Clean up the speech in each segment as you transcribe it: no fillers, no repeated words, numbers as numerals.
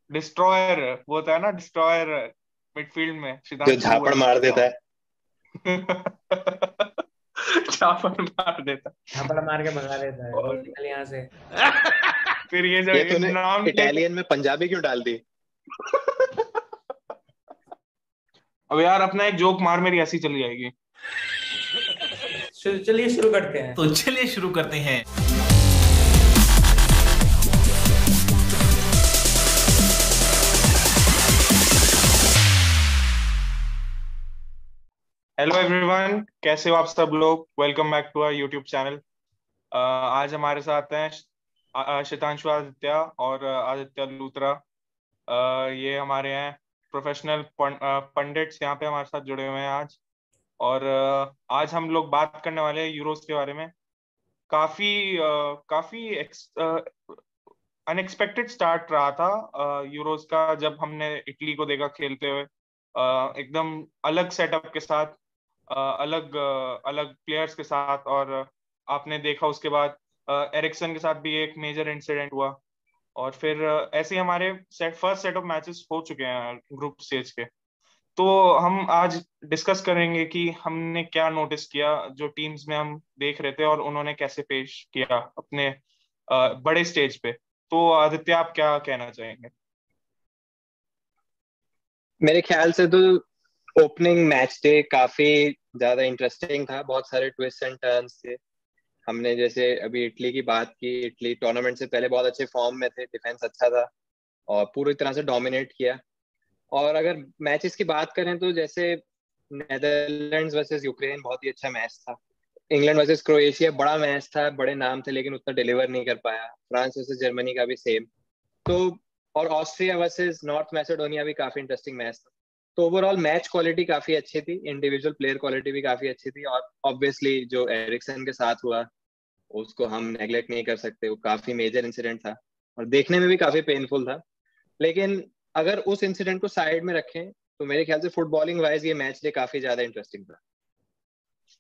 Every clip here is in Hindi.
डिस्ट्रॉयर, वो था ना डिस्ट्रॉयर मिडफील्ड में, जो शिदांशु झापड़ वही मार था। देता है। चापड़ मार देता। झापड़ मार के भगा देता है, वो और निकल यहाँ से। फिर ये जो ये ये तूने नाम लेते। इटालियन में पंजाबी क्यों डाल दी? अब यार अपना एक जोक मार, मेरी ऐसी चली जाएगी। चलिए शुरू करते हैं। तो चलिए शुरू करते हैं। हेलो एवरीवन, कैसे हो आप सब लोग? Welcome back to our YouTube channel. आज हमारे साथ हैं शितांशु आदित्य और आदित्य लूथरा। ये हमारे हैं प्रोफेशनल पंडित्स, यहाँ पे हमारे साथ जुड़े हुए हैं आज। और आज हम लोग बात करने वाले हैं यूरोस के बारे में। काफी अनएक्सपेक्टेड स्टार्ट रहा था यूरोस का, जब हमने इटली को देखा खेलते हुए एकदम अलग सेटअप के साथ, अलग प्लेयर्स के साथ। और आपने देखा उसके बाद एरिक्सन के साथ भी एक मेजर इंसिडेंट हुआ। और फिर ऐसे ही हमारे फर्स्ट सेट ऑफ मैचेस हो चुके हैं ग्रुप स्टेज के। तो हम आज डिस्कस करेंगे कि हमने क्या नोटिस किया जो टीम्स में हम देख रहे थे, और उन्होंने कैसे पेश किया अपने बड़े स्टेज पे। तो आदित्य, आप क्या कहना चाहेंगे? मेरे ख्याल से तो ओपनिंग मैच डे काफी ज्यादा इंटरेस्टिंग था, बहुत सारे ट्विस्ट एंड टर्न्स थे। हमने जैसे अभी इटली की बात की, इटली टूर्नामेंट से पहले बहुत अच्छे फॉर्म में थे, डिफेंस अच्छा था और पूरी तरह से डोमिनेट किया। और अगर मैचेस की बात करें तो जैसे नेदरलैंड्स वर्सेस यूक्रेन बहुत ही अच्छा मैच था। इंग्लैंड वर्सेस क्रोएशिया बड़ा मैच था, बड़े नाम थे लेकिन उतना डिलीवर नहीं कर पाया। फ्रांस वर्सेस जर्मनी का भी सेम। तो और ऑस्ट्रिया वर्सेस नॉर्थ मैसेडोनिया भी काफी इंटरेस्टिंग मैच था। तो ओवरऑल मैच क्वालिटी काफी अच्छी थी, इंडिविजुअल प्लेयर क्वालिटी भी काफी अच्छी थी। और ऑब्वियसली जो एरिक्सन के साथ हुआ उसको हम नेग्लेक्ट नहीं कर सकते, वो काफी मेजर इंसिडेंट था और देखने में भी काफी पेनफुल था। लेकिन अगर उस इंसिडेंट को साइड में रखें तो मेरे ख्याल से फुटबॉलिंग वाइज ये मैच डे काफी ज्यादा इंटरेस्टिंग था।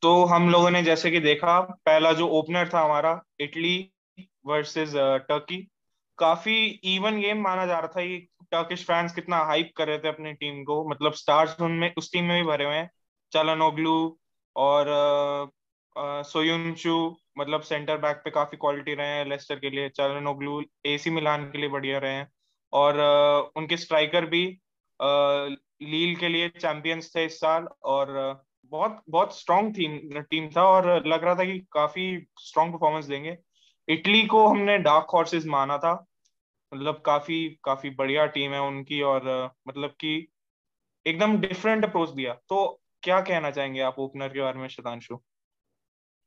तो हम लोगों ने जैसे कि देखा, पहला जो ओपनर था हमारा, इटली वर्सेस टर्की, काफी इवन गेम माना जा रहा था ये। टर्किश फैंस कितना हाइप कर रहे थे अपनी टीम को, मतलब स्टार्स उनमें उस टीम में भी भरे हुए हैं। चालानोग्लू और सोयुनचू, मतलब सेंटर बैक पे काफी क्वालिटी रहे हैं लेस्टर के लिए। चालानोग्लू एसी मिलान के लिए बढ़िया रहे हैं। और उनके स्ट्राइकर भी लील के लिए चैंपियंस थे इस साल। और बहुत बहुत स्ट्रांग टीम टीम था, और लग रहा था कि काफी स्ट्रांग परफॉर्मेंस देंगे। इटली को हमने डार्क हॉर्सेस माना था, मतलब काफी काफी बढ़िया टीम है उनकी। और मतलब कि एकदम डिफरेंट अप्रोच दिया। तो क्या कहना चाहेंगे आप ओपनर के बारे में, शतांशु?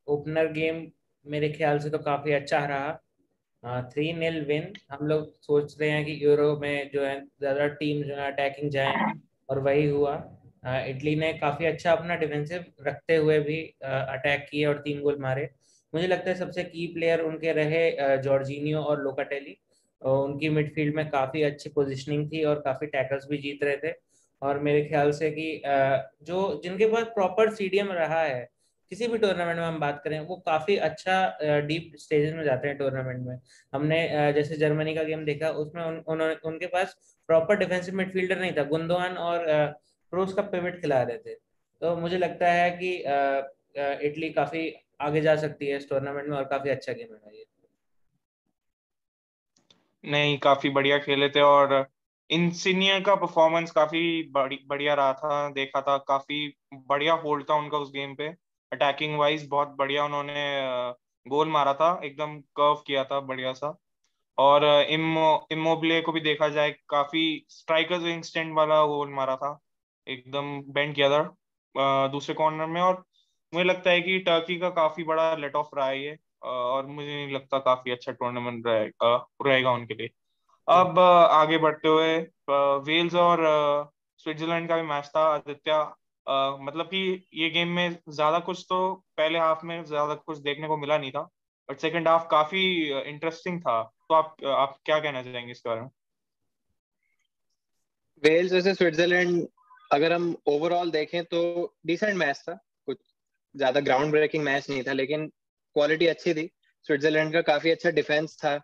ओपनर गेम मेरे ख्याल से तो काफी अच्छा रहा। 3-0 विन। हम लोग सोच रहे हैं कि यूरो में जो है ज्यादा टीम जो है अटैकिंग जाए, और वही हुआ। इटली ने काफी अच्छा अपना डिफेंसिव रखते हुए भी अटैक किए और 3 गोल मारे। मुझे लगता है सबसे की प्लेयर उनके रहे जॉर्जिनियो और लोकाटेली। उनकी मिडफील्ड में काफी अच्छी पोजीशनिंग थी और काफी टैकल्स भी जीत रहे थे। और मेरे ख्याल से कि जो जिनके पास प्रॉपर सीडीएम रहा है किसी भी टूर्नामेंट में हम बात करें, वो काफी अच्छा डीप स्टेजेस में जाते हैं टूर्नामेंट में। हमने जैसे जर्मनी का गेम देखा, उसमें उनके पास प्रॉपर डिफेंसिव मिडफील्डर नहीं था, गुंदोआन और क्रोस का पिवट खिला रहे थे। तो मुझे लगता है कि इटली काफी आगे जा सकती है इस टूर्नामेंट में, और काफी अच्छा गेम है ये। नहीं, काफी बढ़िया खेले थे। और इंसिनिया का परफॉर्मेंस काफी बढ़िया रहा था, देखा था काफी बढ़िया होल्ड था उनका उस गेम पे। अटैकिंग वाइज बहुत बढ़िया उन्होंने गोल मारा था, एकदम कर्व किया था बढ़िया सा। और इमोबले को भी देखा जाए, काफी स्ट्राइकर्स इंस्टेंट वाला गोल मारा था, एकदम बेंड किया था दूसरे कॉर्नर में। और मुझे लगता है कि टर्की का काफी बड़ा लेट ऑफ रहा है ये। और मुझे नहीं लगता काफी अच्छा टूर्नामेंट रहेगा उनके लिए। अब आगे बढ़ते हुए वेल्स और स्विट्जरलैंड का भी मैच था आदित्य। मतलब कि ये गेम में ज्यादा कुछ तो पहले हाफ में ज्यादा कुछ देखने को मिला नहीं था, बट सेकंड हाफ काफी इंटरेस्टिंग था। तो आप क्या कहना चाहेंगे इसके बारे में? वेल्स वर्सेस स्विट्जरलैंड अगर हम ओवरऑल देखें तो डिसेंट मैच था। कुछ ज्यादा ग्राउंड ब्रेकिंग मैच नहीं था लेकिन क्वालिटी अच्छी थी। स्विट्जरलैंड का काफी अच्छा डिफेंस था,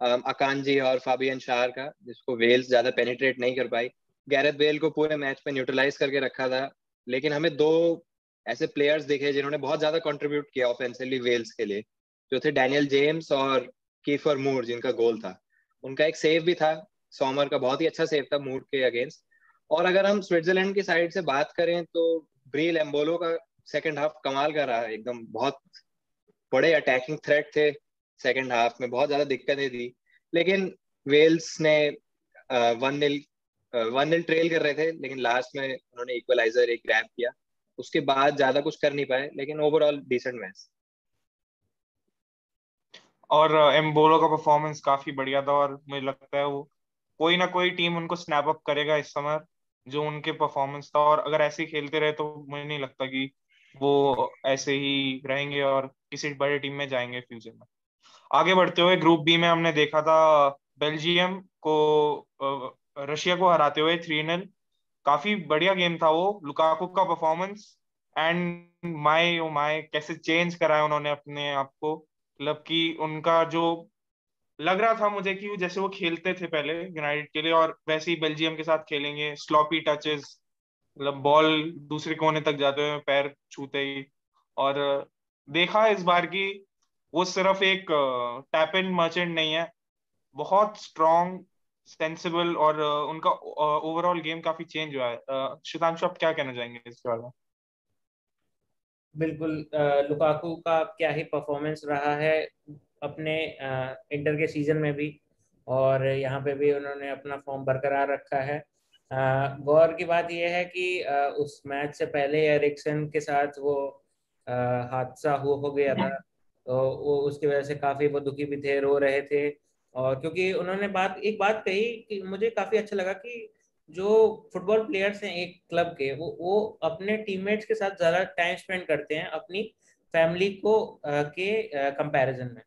अकांजी और फाबियन शार का, जिसको वेल्स ज्यादा पेनिट्रेट नहीं कर पाई। गैरेथ बेल को पूरे मैच में न्यूट्रलाइज करके रखा था। लेकिन हमें दो ऐसे प्लेयर्स दिखे जिन्होंने बहुत ज्यादा कंट्रीब्यूट किया ऑफेंसिवली वेल्स के लिए, जो थे डैनियल जेम्स और कीफर मूर, जिनका गोल था। उनका एक सेव भी था, सॉमर का बहुत ही अच्छा सेव था मूर के अगेंस्ट। और अगर हम स्विट्जरलैंड की साइड से बात करें तो ब्रील एम्बोलो का सेकंड हाफ कमाल का रहा, एकदम बहुत बड़े अटैकिंग थ्रेट थे। सेकंड हाफ में बहुत ज्यादा दिक्कतें दी, लेकिन वेल्स ने 1-0 1-0 ट्रेल कर रहे थे, लेकिन लास्ट में उन्होंने इक्वलाइजर एक ग्रैब किया। उसके बाद ज्यादा कुछ कर नहीं पाए, लेकिन ओवरऑल डिसेंट मैच। और एम्बोलो का परफॉर्मेंस काफी बढ़िया था, और मुझे लगता है वो कोई ना कोई टीम उनको स्नैप अप करेगा इस समय, जो उनके परफॉर्मेंस था। और अगर ऐसे ही खेलते रहे तो मुझे नहीं लगता कि वो ऐसे ही रहेंगे और किसी बड़े टीम में जाएंगे फ्यूचर में। आगे बढ़ते हुए ग्रुप बी में हमने देखा था बेल्जियम को रशिया को हराते हुए 3-0। काफी बढ़िया गेम था वो। लुकाकू का performance, and my oh my, कैसे चेंज कराया उन्होंने अपने आप को। मतलब कि उनका जो लग रहा था मुझे कि जैसे वो खेलते थे पहले यूनाइटेड के लिए, और वैसे ही बेल्जियम के साथ खेलेंगे। स्लॉपी टचेस, मतलब बॉल दूसरे कोने तक जाते हुए पैर छूते ही। और देखा इस बार की वो सिर्फ एक टैप इन मर्चेंट नहीं है, बहुत स्ट्रॉन्ग, सेंसिबल, और उनका ओवरऑल गेम काफी चेंज हुआ है। शितांशु, आप क्या कहना चाहेंगे इसके बारे में? बिल्कुल, लुकाकू का क्या ही परफॉर्मेंस रहा है अपने इंटर के सीजन में भी, और यहाँ पे भी उन्होंने अपना फॉर्म बरकरार रखा है। गौर की बात यह है कि उस मैच से पहले एरिक्सन के साथ वो हादसा हो गया था, तो वो उसकी वजह से काफी वो दुखी भी थे, रो रहे थे। और क्योंकि उन्होंने एक बात कही कि मुझे काफी अच्छा लगा कि जो फुटबॉल प्लेयर्स हैं एक क्लब के, वो अपने टीममेट्स के साथ ज्यादा टाइम स्पेंड करते हैं अपनी फैमिली को के कंपैरिजन में।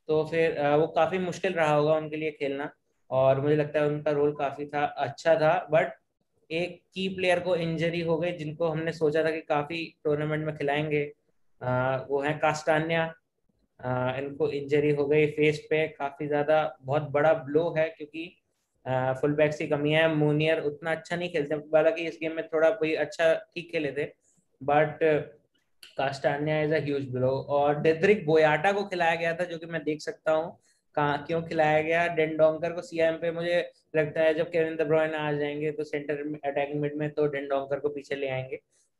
तो फिर वो काफी मुश्किल रहा होगा उनके लिए खेलना, और मुझे लगता है उनका रोल काफी था, अच्छा था। बट एक की प्लेयर को इंजरी हो गई, जिनको हमने सोचा था कि काफी टूर्नामेंट में खिलाएंगे, वो है कास्टान्या। इनको इंजरी हो गई फेस पे, काफी ज्यादा बहुत बड़ा ब्लो है, क्योंकि फुल बैक्स की कमी है। मूनियर उतना अच्छा नहीं खेलते, हालांकि इस गेम में थोड़ा कोई अच्छा ठीक खेले थे, but Castagne is a huge blow. और डेद्रिक बोयाटा को खिलाया गया था, जो कि मैं देख सकता हूँ कहाँ क्यों खिलाया गया। डेंडोंकर को सीएम पे मुझे लगता है जब केविन द ब्रुयने आ जाएंगे तो सेंटर अटैकिंग मिड में, तो डेंडोंकर को पीछे ले आएंगे।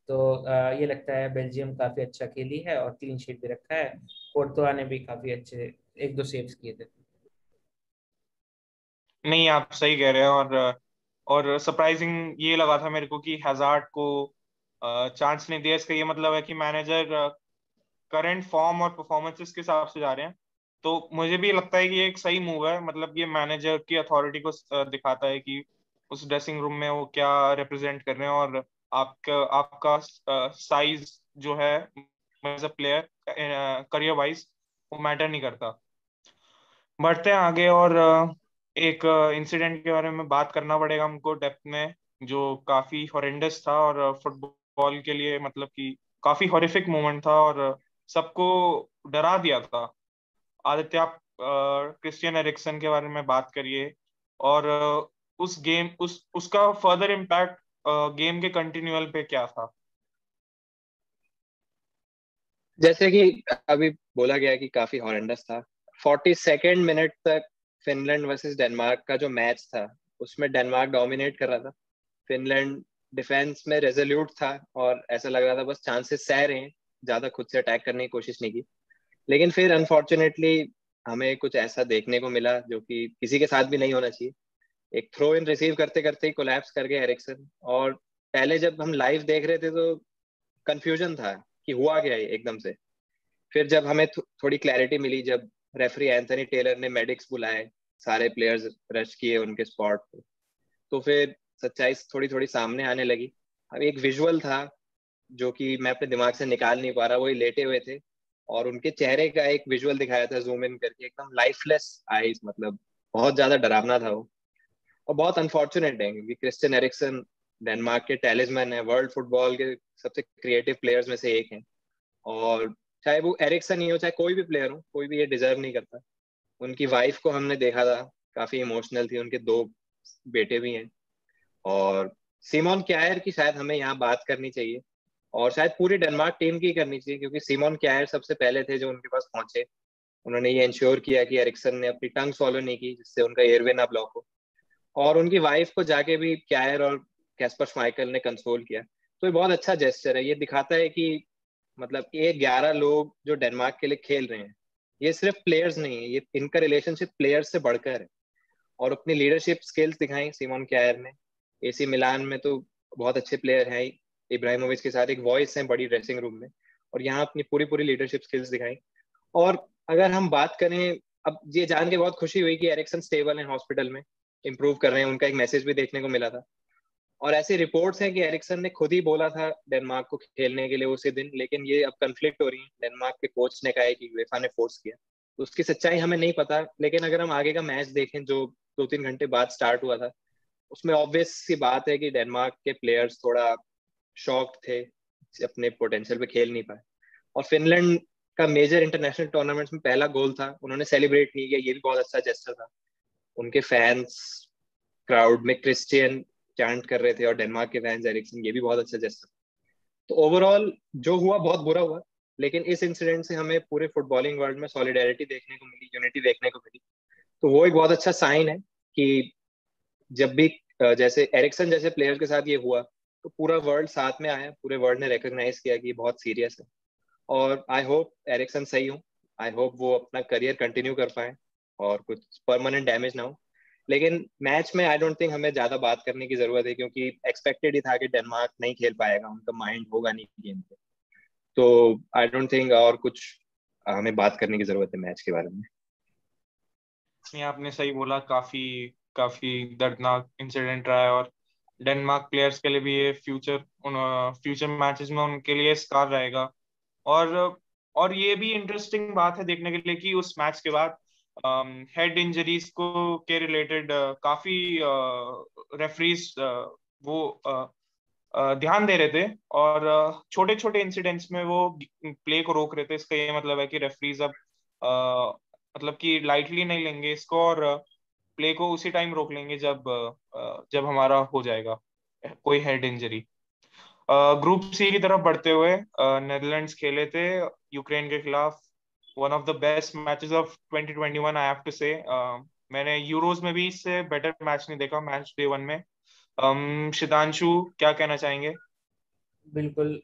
तो ये लगता है बेल्जियम काफी अच्छा खेली है और क्लीन शीट भी रखा है। कोर्तोआ ने भी काफी अच्छे एक दो सेव्स किए थे। नहीं, आप सही कह रहे हैं। और सरप्राइजिंग ये लगा था मेरे को कि हैजार्ड को चांस नहीं दिया। इसका ये मतलब है कि मैनेजर करंट फॉर्म और परफॉर्मेंसेस के हिसाब से जा रहे हैं। तो मुझे भी लगता है कि ये एक सही मूव है। मतलब ये मैनेजर की अथॉरिटी को दिखाता है कि उस ड्रेसिंग रूम में वो क्या रिप्रेजेंट कर रहे हैं, और आपका आपका साइज जो है as a player, career wise, वो मैटर नहीं करता। बढ़ते हैं आगे, और एक इंसिडेंट के बारे में बात करना पड़ेगा हमको डेप्थ में, जो काफी हॉरेंडस था और फुटबॉल के लिए मतलब कि काफी हॉरिफिक मोमेंट था, और सबको डरा दिया था। आदित्य, आप क्रिस्टियन एरिक्सन के बारे में बात करिए, और उस गेम उसका फर्दर इम्पैक्ट गेम के कंटिन्यूअल पे क्या था? जैसे कि अभी बोला गया कि काफी हॉरेंडस था। 42nd मिनट तक फिनलैंड वर्सेस डेनमार्क का जो मैच था, उसमें डेनमार्क डोमिनेट कर रहा था। फिनलैंड डिफेंस में रेजोल्यूट था, और ऐसा लग रहा था बस चांसेस सह रहे हैं, ज्यादा खुद से अटैक करने की कोशिश नहीं की। लेकिन फिर अनफॉर्चुनेटली हमें कुछ ऐसा देखने को मिला जो कि किसी के साथ भी नहीं होना चाहिए। एक थ्रो इन रिसीव करते करते ही कोलैप्स कर गया एरिक्सन। और पहले जब हम लाइव देख रहे थे तो कंफ्यूजन था कि हुआ क्या है एकदम से। फिर जब हमें थोड़ी क्लैरिटी मिली, जब रेफरी एंथनी टेलर ने मेडिक्स बुलाए, सारे प्लेयर्स रश किए उनके स्पॉट पे, तो फिर सच्चाई थोड़ी थोड़ी सामने आने लगी। अब एक विजुअल था जो कि मैं अपने दिमाग से निकाल नहीं पा रहा, वही लेटे हुए थे और उनके चेहरे का एक विजुअल दिखाया था जूम इन करके, एकदम लाइफलेस आईज, मतलब बहुत ज्यादा डरावना था वो। और बहुत अनफॉर्चुनेट है क्योंकि क्रिस्टियन एरिक्सन डेनमार्क के टैलिस्मैन है, वर्ल्ड फुटबॉल के सबसे क्रिएटिव प्लेयर्स में से एक हैं। और चाहे वो एरिक्सन ही हो चाहे कोई भी प्लेयर हो, कोई भी ये डिजर्व नहीं करता। उनकी वाइफ को हमने देखा था, काफी इमोशनल थी, उनके 2 बेटे भी हैं। और सिमोन क्यायर की शायद हमें यहाँ बात करनी चाहिए, और शायद पूरी डेनमार्क टीम की करनी चाहिए, क्योंकि सिमोन क्यायर सबसे पहले थे जो उनके पास पहुंचे। उन्होंने ये इंश्योर किया कि एरिक्सन ने अपनी टंग फॉलो नहीं की, जिससे उनका एयरवे ना ब्लॉक हो। और उनकी वाइफ को जाके भी क्यायर और कैस्पर श्माइकल ने कंसोल किया। तो ये बहुत अच्छा जेस्चर है। ये दिखाता है कि मतलब ये 11 लोग जो डेनमार्क के लिए खेल रहे हैं, ये सिर्फ प्लेयर्स नहीं है, ये इनका रिलेशनशिप प्लेयर्स से बढ़कर है। और अपनी लीडरशिप स्किल्स दिखाई सिमोन क्यायर ने। एसी मिलान में तो बहुत अच्छे प्लेयर हैं, इब्राहिमोविच के साथ एक वॉइस है बड़ी ड्रेसिंग रूम में, और यहाँ अपनी पूरी पूरी लीडरशिप स्किल्स दिखाई। और अगर हम बात करें, अब ये जान के बहुत खुशी हुई कि एरिक्सन स्टेबल है, हॉस्पिटल में इम्प्रूव कर रहे हैं, उनका एक मैसेज भी देखने को मिला था। और ऐसी रिपोर्ट्स हैं कि एरिक्सन ने खुद ही बोला था डेनमार्क को खेलने के लिए उसी दिन, लेकिन ये अब कंफ्लिक्ट हो रही है। डेनमार्क के कोच ने कहा है कि यूएफए ने फोर्स किया, तो उसकी सच्चाई हमें नहीं पता। लेकिन अगर हम आगे का मैच देखें जो 2-3 घंटे बाद स्टार्ट हुआ था, उसमें ऑब्वियस सी बात है कि डेनमार्क के प्लेयर्स थोड़ा शॉक्ड थे, अपने पोटेंशियल पे खेल नहीं पाए। और फिनलैंड का मेजर इंटरनेशनल टूर्नामेंट्स में पहला गोल था, उन्होंने सेलिब्रेट नहीं किया, ये भी बहुत अच्छा जेस्चर था। उनके फैंस क्राउड में क्रिश्चियन चैंट कर रहे थे और डेनमार्क के फैंस एरिक्सन, ये भी बहुत अच्छा जेस्चर। तो ओवरऑल जो हुआ बहुत बुरा हुआ, लेकिन इस इंसिडेंट से हमें पूरे फुटबॉलिंग वर्ल्ड में सॉलिडेरिटी देखने को मिली, यूनिटी देखने को मिली। तो वो एक बहुत अच्छा साइन है कि जब भी जैसे एरिक्सन जैसे प्लेयर्स के साथ ये हुआ, तो पूरा वर्ल्ड साथ में आया, पूरे वर्ल्ड ने रिकॉग्नाइज किया कि बहुत सीरियस है। और आई होप एरिक्सन सही हो, आई होप वो अपना करियर कंटिन्यू कर पाए और कुछ परमानेंट डैमेज ना हो। लेकिन मैच में आई डोंट थिंक हमें ज्यादा बात करने की जरूरत है, क्योंकि एक्सपेक्टेड ही था कि डेनमार्क नहीं खेल पाएगा, उनका माइंड होगा नहीं गेम पे। तो आई डोंट थिंक और कुछ हमें बात करने की जरूरत है मैच के बारे में। ये आपने सही बोला, काफी काफी दर्दनाक इंसिडेंट रहा है, और डेनमार्क प्लेयर्स के लिए भी ये फ्यूचर मैचेस में उनके लिए स्कार रहेगा। और और ये भी इंटरेस्टिंग बात है देखने के लिए कि उस मैच के बाद हेड इंजरीज को के रिलेटेड काफी रेफरीज वो ध्यान दे रहे थे, और छोटे छोटे इंसिडेंट्स में वो प्ले को रोक रहे थे। इसका ये मतलब है कि रेफरीज अब मतलब कि लाइटली नहीं लेंगे इसको, और प्ले को उसी टाइम रोक लेंगे जब हमारा हो जाएगा कोई हेड इंजरी। ग्रुप सी की तरफ बढ़ते हुए नेदरलैंड्स खेले थे यूक्रेन के खिलाफ। One of the best matches of 2021 I have to say. मैंने यूरोज में भी इससे बेटर मैच नहीं देखा मैच डे 1 में। शितांशु, क्या कहना चाहेंगे? बिल्कुल।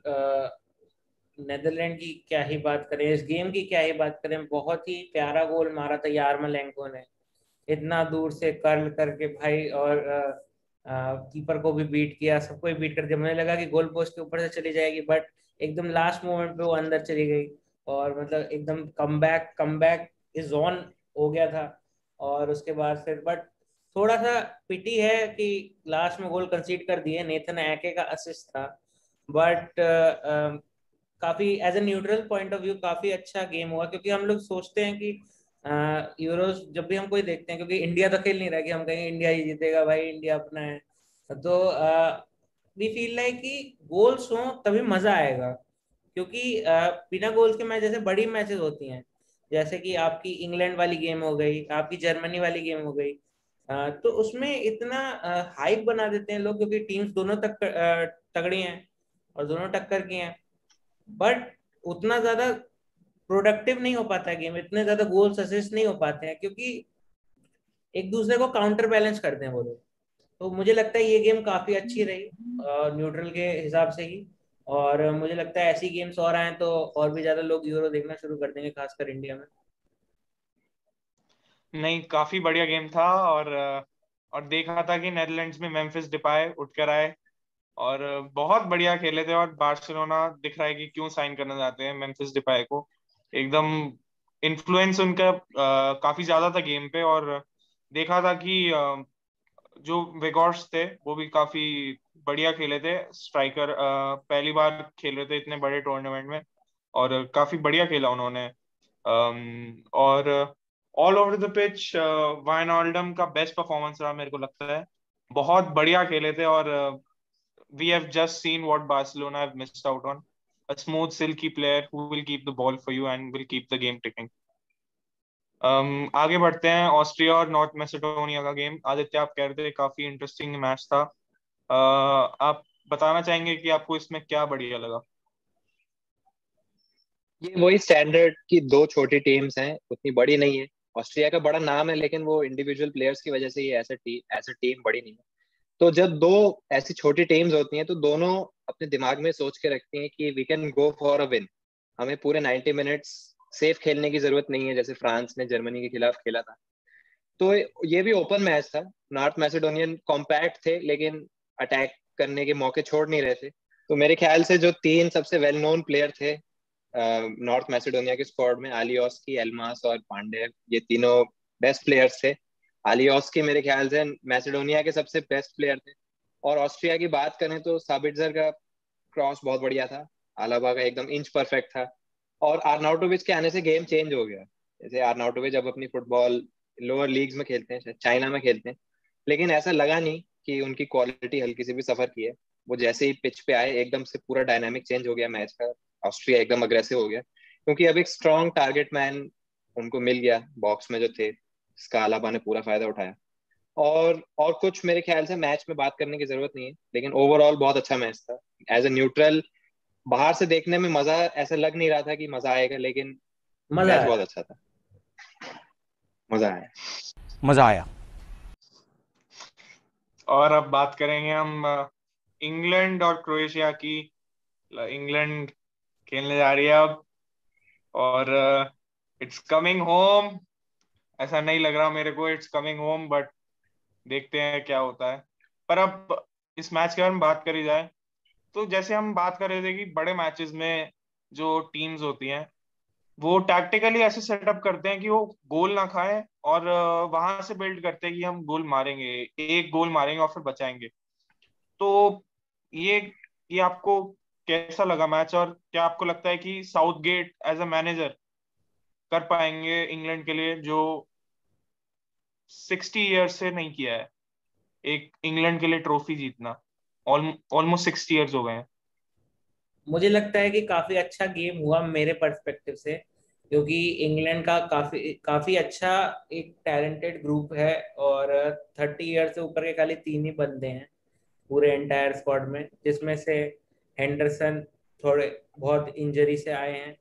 नेदरलैंड की क्या ही बात करें, इस गेम की क्या ही बात करें। बहुत ही प्यारा गोल मारा था यारमोलेंको ने, इतना दूर से कर्ल करके भाई, और कीपर को भी बीट किया, सबको ही बीट कर दिया। मुझे लगा कि गोल पोस्ट के ऊपर से चली जाएगी, बट एकदम लास्ट मोमेंट पे वो अंदर चली गई, और मतलब एकदम कमबैक कमबैक इज ऑन हो गया था। और उसके बाद फिर बट थोड़ा सा पिटी है कि लास्ट में गोल कंसीड कर दिए। नेथन एके का असिस्ट था, बट काफी as a neutral point of view काफी अच्छा गेम हुआ, क्योंकि हम लोग सोचते हैं कि यूरोस जब भी हम कोई देखते हैं, क्योंकि इंडिया तो खेल नहीं रहा कि हम कहेंगे इंडिया ही जीतेगा, भाई इंडिया अपना है। तो वी फील लाइक कि गोल्स हो तभी मजा आएगा, क्योंकि बिना गोल्स के मैच जैसे बड़ी मैचेस होती हैं, जैसे कि आपकी इंग्लैंड वाली गेम हो गई, आपकी जर्मनी वाली गेम हो गई, तो उसमें इतना हाइप बना देते हैं लोग, क्योंकि टीम्स दोनों तक तगड़ी हैं और दोनों टक्कर की हैं। बट उतना ज्यादा प्रोडक्टिव नहीं हो पाता है गेम, इतने ज्यादा गोल्स असिस्ट नहीं हो पाते हैं, क्योंकि एक दूसरे को काउंटर बैलेंस करते हैं वो लोग। तो मुझे लगता है ये गेम काफी अच्छी रही न्यूट्रल के हिसाब से ही। और मुझे लगता है ऐसी गेम्स और आए तो और भी ज्यादा लोग यूरो देखना शुरू कर देंगे, खासकर इंडिया में। नहीं, काफी बढ़िया गेम था। और देखा था कि नेदरलैंड्स में मेम्फिस डिपाय उठ कर आए और बहुत बढ़िया खेले थे। और बार्सिलोना दिख रहा है कि क्यों साइन करना चाहते हैं मेम्फिस डिपाय को। एकदम इन्फ्लुएंस उनका काफी ज्यादा था गेम पे। और देखा था कि जो वेगॉर्स थे वो भी काफी बढ़िया खेले थे। स्ट्राइकर पहली बार खेल रहे थे इतने बड़े टूर्नामेंट में, और काफी बढ़िया खेला उन्होंने। और ऑल ओवर द पिच वाइनऑल्डम का बेस्ट परफॉर्मेंस रहा मेरे को लगता है। बहुत बढ़िया खेले थे, और we have just seen what Barcelona have missed out on. A smooth, silky player who will keep the ball for you and will keep the game ticking. आगे बढ़ते हैं, ऑस्ट्रिया और नॉर्थ मैसेडोनिया का गेम। आदित्य, आप कह रहे थे काफी इंटरेस्टिंग मैच था। आप बताना चाहेंगे कि आपको इसमें क्या बढ़िया लगा? ये वही स्टैंडर्ड की दो छोटी टीम्स हैं, उतनी बड़ी नहीं है। ऑस्ट्रिया का बड़ा नाम है, लेकिन वो इंडिविजुअल प्लेयर्स की वजह से ये ऐसा टीम बड़ी नहीं है। तो जब दो ऐसी छोटी टीम्स होती हैं तो दोनों अपने दिमाग में सोच के रखती हैं कि we can go for a win. हमें पूरे 90 मिनट्स सेफ खेलने की जरूरत नहीं है, जैसे फ्रांस ने जर्मनी के खिलाफ खेला था। तो ये भी ओपन मैच था। नॉर्थ मैसेडोनियन कॉम्पैक्ट थे, लेकिन अटैक करने के मौके छोड़ नहीं रहे थे। तो मेरे ख्याल से जो तीन सबसे वेल नोन प्लेयर थे नॉर्थ मैसेडोनिया के स्क्वाड में, आलियोस्की, एल्मास और पांडे, ये तीनों बेस्ट प्लेयर्स थे। आलियोस्की मेरे ख्याल से मैसेडोनिया के सबसे बेस्ट प्लेयर थे। और ऑस्ट्रिया की बात करें तो साबिट्जर का क्रॉस बहुत बढ़िया था। आलाबा का एकदम इंच परफेक्ट था। और आर्नाउटोविच के आने से गेम चेंज हो गया। जैसे आर्नाउटोविच अब अपनी फुटबॉल लोअर लीग्स में खेलते हैं, शायद चाइना में खेलते हैं, लेकिन ऐसा लगा नहीं कि उनकी क्वालिटी हल्की से भी सफर की है। वो जैसे ही पिच पे आए एकदम से पूरा डायनामिक चेंज हो गया मैच का। ऑस्ट्रिया एकदम अग्रेसिव हो गया, क्योंकि अब एक स्ट्रॉन्ग टारगेट मैन उनको मिल गया बॉक्स में जो थे, इसका अलाबा ने पूरा फायदा उठाया। और कुछ मेरे ख्याल से मैच में बात करने की जरूरत नहीं है, लेकिन ओवरऑल बहुत अच्छा मैच था। एज ए न्यूट्रल बाहर से देखने में मजा ऐसा लग नहीं रहा था कि मजा आएगा, लेकिन मजा मैच आया। बहुत अच्छा था। मजा आया। मजा आया। और अब बात करेंगे हम इंग्लैंड और क्रोएशिया की। इंग्लैंड खेलने जा रही है अब, और इट्स कमिंग होम। ऐसा नहीं लग रहा मेरे को इट्स कमिंग होम, बट देखते हैं क्या होता है। पर अब इस मैच के बारे में बात करी जाए, तो जैसे हम बात कर रहे थे कि बड़े मैचेस में जो टीम्स होती हैं वो टैक्टिकली ऐसे सेटअप करते हैं कि वो गोल ना खाए, और वहां से बिल्ड करते हैं कि हम गोल मारेंगे, एक गोल मारेंगे और फिर बचाएंगे। तो ये ये आपको कैसा लगा मैच, और क्या आपको लगता है कि साउथगेट एज अ मैनेजर कर पाएंगे इंग्लैंड के लिए जो 60 ईयर्स से नहीं किया है, एक इंग्लैंड के लिए ट्रॉफी जीतना? ऑलमोस्ट 60 ईयर्स हो गए हैं। मुझे लगता है कि काफी अच्छा गेम हुआ मेरे पर्सपेक्टिव से, क्योंकि इंग्लैंड का काफी काफी अच्छा एक टैलेंटेड ग्रुप है। और 30 ईयर से ऊपर के खाली तीन ही बंदे हैं पूरे एंटायर स्क्वाड में, जिसमें से हेंडरसन थोड़े बहुत इंजरी से आए हैं।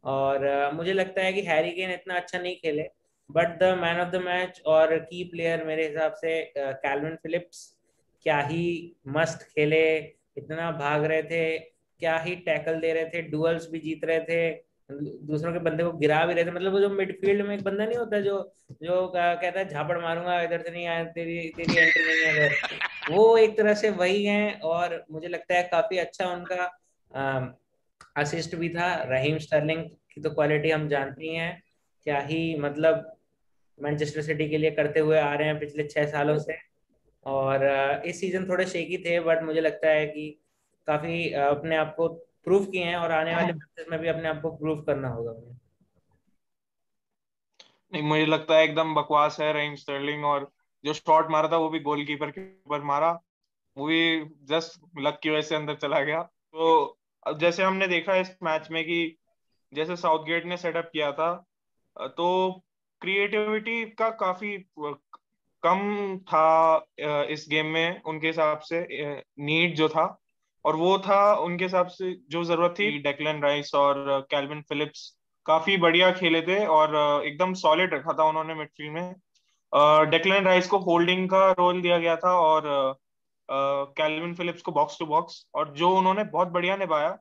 और मुझे लगता है कि हैरी केन इतना अच्छा नहीं खेले, but the man of the match और की प्लेयर मेरे हिसाब से कैल्विन फिलिप्स। क्या ही मस्त खेले, इतना भाग रहे थे, क्या ही टैकल दे रहे थे, डुअल्स भी जीत रहे थे, दूसरों के बंदे को गिरा भी रहे थे। मतलब वो जो मिडफील्ड में एक बंदा नहीं होता जो जो कहता है झापड़ मारूंगा, इधर से नहीं आया, तेरी तेरी एंट्री नहीं है इधर, वो एक तरह से वही है। और मुझे लगता है काफी अच्छा उनका असिस्ट भी था। रहीम स्टर्लिंग की तो क्वालिटी हम जानते ही हैं, क्या ही मतलब मैनचेस्टर सिटी के लिए करते हुए आ रहे हैं पिछले 6 सालों से। और इस सीजन थोड़े शेकी थे, बट मुझे लगता है कि काफी अपने आप को प्रूव किए हैं, और आने वाले मैचेस में भी अपने आप को प्रूव करना होगा उन्हें। नहीं, मुझे लगता है एकदम बकवास है रहीम स्टर्लिंग, और जो शॉट मारा था वो भी गोलकीपर के ऊपर मारा, वो भी जस्ट लक की वजह से अंदर चला गया। तो अब जैसे हमने देखा इस मैच में कि जैसे साउथगेट ने सेटअप किया था, तो क्रिएटिविटी का काफी कम था इस गेम में उनके हिसाब से। नीड जो था, और वो था उनके हिसाब से जो जरूरत थी, डेक्लन राइस और कैल्विन फिलिप्स काफी बढ़िया खेले थे, और एकदम सॉलिड रखा था उन्होंने मिडफील्ड में। डेक्लन राइस को होल्डिंग का रोल दिया गया था, और कैल्विन फिलिप्स को बॉक्स टू बॉक्स, और जो उन्होंने बहुत बढ़िया निभाया।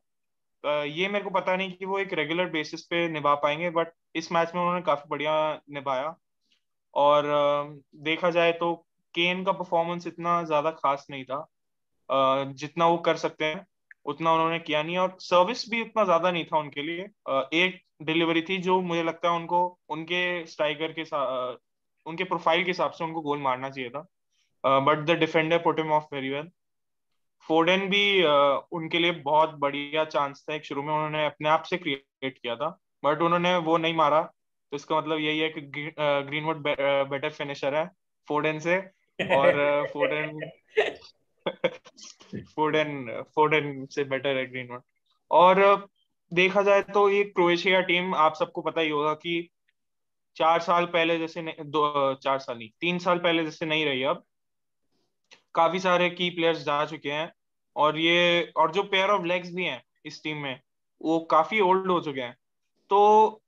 ये मेरे को पता नहीं कि वो एक रेगुलर बेसिस पे निभा पाएंगे, बट इस मैच में उन्होंने काफी बढ़िया निभाया। और देखा जाए तो केन का परफॉर्मेंस इतना ज्यादा खास नहीं था। जितना वो कर सकते हैं उतना उन्होंने किया नहीं, और सर्विस भी उतना ज्यादा नहीं था उनके लिए। एक डिलीवरी थी जो मुझे लगता है उनको उनके स्ट्राइकर के साथ, उनके प्रोफाइल के हिसाब से उनको गोल मारना चाहिए था, but the defender put him of very well. फोर्डन भी उनके लिए बहुत बढ़िया चांस था, एक शुरू में उन्होंने अपने आप से क्रिएट किया था, बट उन्होंने वो नहीं मारा। तो इसका मतलब यही है कि ग्रीनवुड बेटर फिनिशर है फोर्डन से। और फोर्डन फोर्डन से बेटर है ग्रीनवुड। और देखा जाए तो ये क्रोएशिया टीम, आप सबको पता ही होगा कि 4 साल पहले जैसे नहीं, 4 साल नहीं, 3 साल पहले जैसे नहीं रही अब। काफी सारे की प्लेयर्स जा चुके हैं, और जो पेयर ऑफ लेग्स भी हैं इस टीम में, वो काफी ओल्ड हो चुके हैं। तो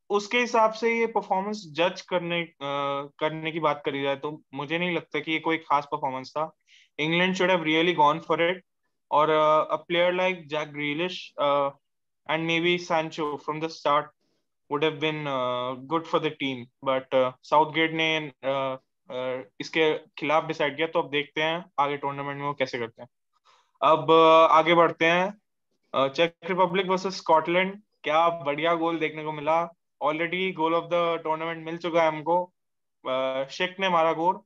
उसके हिसाब से ये परफॉर्मेंस जज करने की बात करी जाए तो मुझे नहीं लगता कि ये कोई खास परफॉर्मेंस था। England should have really gone for it, और a player like Jack Grealish and maybe Sancho from the start would have been good for the team, but Southgate ने इसके खिलाफ डिसाइड किया। तो अब देखते हैं आगे टूर्नामेंट में वो कैसे करते हैं। अब आगे बढ़ते हैं। चेक रिपब्लिक वर्सेस स्कॉटलैंड, क्या बढ़िया गोल देखने को मिला। Already goal of the tournament मिल चुका है हमको। शेक ने मारा गोल,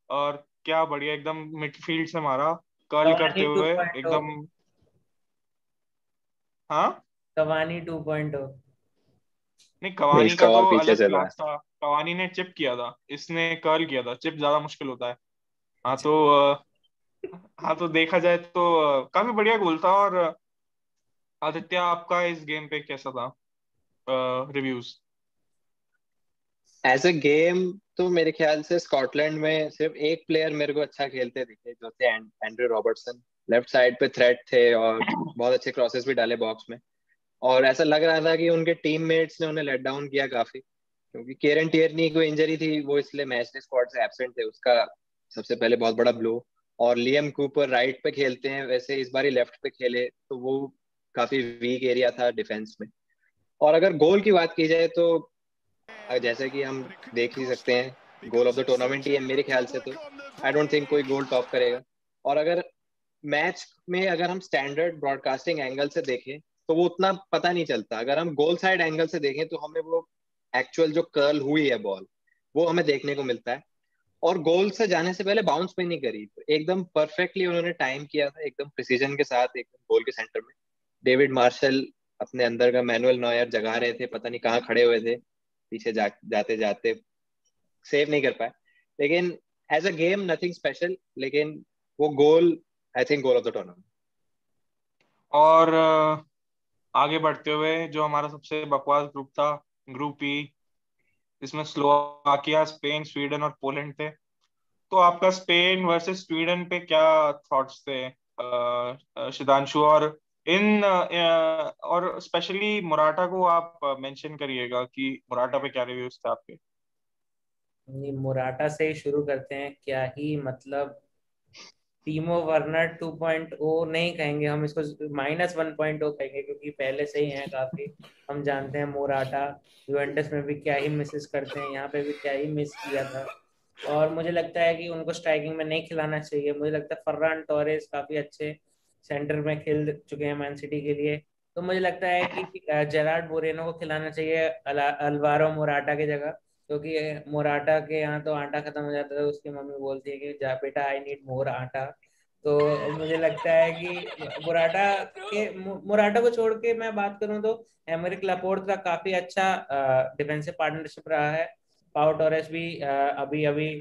और क्या बढ़िया एकदम मिडफील्ड से मारा, कर्ल करते कवानी हुए 2.0, एकदम। हाँ, कवानी 2.0। नहीं, नहीं, कवानी इसका का और तो पीछे अलग चला है। क्लास था। कवानी ने चिप किया था, इसने कर्ल किया था। चिप ज्यादा मुश्किल होता है। हाँ तो हाँ तो देखा जाए तो काफी बढ़िया गोल था। और आदित्य, आपका इस गेम पे कैसा था रिव्यूज? एज अ गेम तो मेरे ख्याल से स्कॉटलैंड में सिर्फ एक प्लेयर मेरे को अच्छा खेलते दिखे, जो थे एंड्रू रॉबर्टसन। लेफ्ट साइड पे थ्रेट थे और बहुत अच्छे क्रॉसेस भी डाले बॉक्स में। और ऐसा लग रहा था कि उनके टीममेट्स ने उन्हें लेट डाउन किया काफी, क्योंकि केरन टियरनी को इंजरी थी, वो इसलिए मैच डे स्क्वाड से एब्सेंट थे। उसका सबसे पहले बहुत बड़ा ब्लो। और लियम कूपर राइट पे खेलते हैं, वैसे इस बार ही लेफ्ट पे खेले, तो वो काफी वीक एरिया था डिफेंस में। और अगर गोल की बात की जाए तो जैसे कि हम देख ही सकते हैं, गोल ऑफ द टूर्नामेंट ही है मेरे ख्याल से। तो आई डोंट थिंक कोई गोल टॉप करेगा। और अगर मैच में अगर हम स्टैंडर्ड ब्रॉडकास्टिंग एंगल से देखें तो वो उतना पता नहीं चलता। अगर हम गोल साइड एंगल से देखें तो हमें वो एक्चुअल जो कर्ल हुई है बॉल, वो हमें देखने को मिलता है। और गोल से जाने से पहले बाउंस भी नहीं करी, तो एकदम परफेक्टली उन्होंने टाइम किया था, एकदम प्रिसीजन के साथ, एकदम गोल के सेंटर में। डेविड मार्शल अपने अंदर का मैनुअल नॉयर जगा रहे थे, पता नहीं कहाँ खड़े हुए थे पीछे जाते जाते, सेव नहीं कर पाए। लेकिन as a game nothing special, लेकिन वो goal I think goal of the tournament. और आगे बढ़ते हुए जो हमारा सबसे बकवास ग्रुप था, ग्रुप ई, इसमें स्लोवाकिया, स्पेन, स्वीडन और पोलैंड थे। तो आपका स्पेन वर्सेस स्वीडन पे क्या थॉट्स थे शिदांशु? और और स्पेशली मुराटा को आप मेंशन करिएगा कि मुराटा पे क्या रिव्यूज थे आपके। नहीं, मोराटा से ही शुरू करते हैं। क्या ही मतलब, टीमो वर्नर 2.0 नहीं कहेंगे हम इसको, -1.0 कहेंगे, क्योंकि पहले से ही है काफी। हम जानते हैं मोराटा यूवेंटस में भी क्या ही मिसेस करते हैं, यहाँ पे भी क्या ही मिस किया था। और मुझे लगता है कि उनको स्ट्राइकिंग में नहीं खिलाना चाहिए। मुझे लगता है फर्रान टोरेस काफी अच्छे सेंटर में खेल चुके हैं मैन सिटी के लिए। तो मुझे लगता है कि जेरार्ड बोरेनो को खिलाना चाहिए अल्वारो मोराटा की जगह, क्योंकि मोराटा के यहाँ तो आटा खत्म हो जाता है। उसकी मम्मी बोलती है कि जा बेटा, आई नीड मोर आटा। तो मुझे लगता है कि मोराटा को छोड़ के मैं बात करूं तो एमरिक लापोर्ट का काफी अच्छा डिफेंसिव पार्टनरशिप रहा है। पाउ टोरेस भी अभी अभी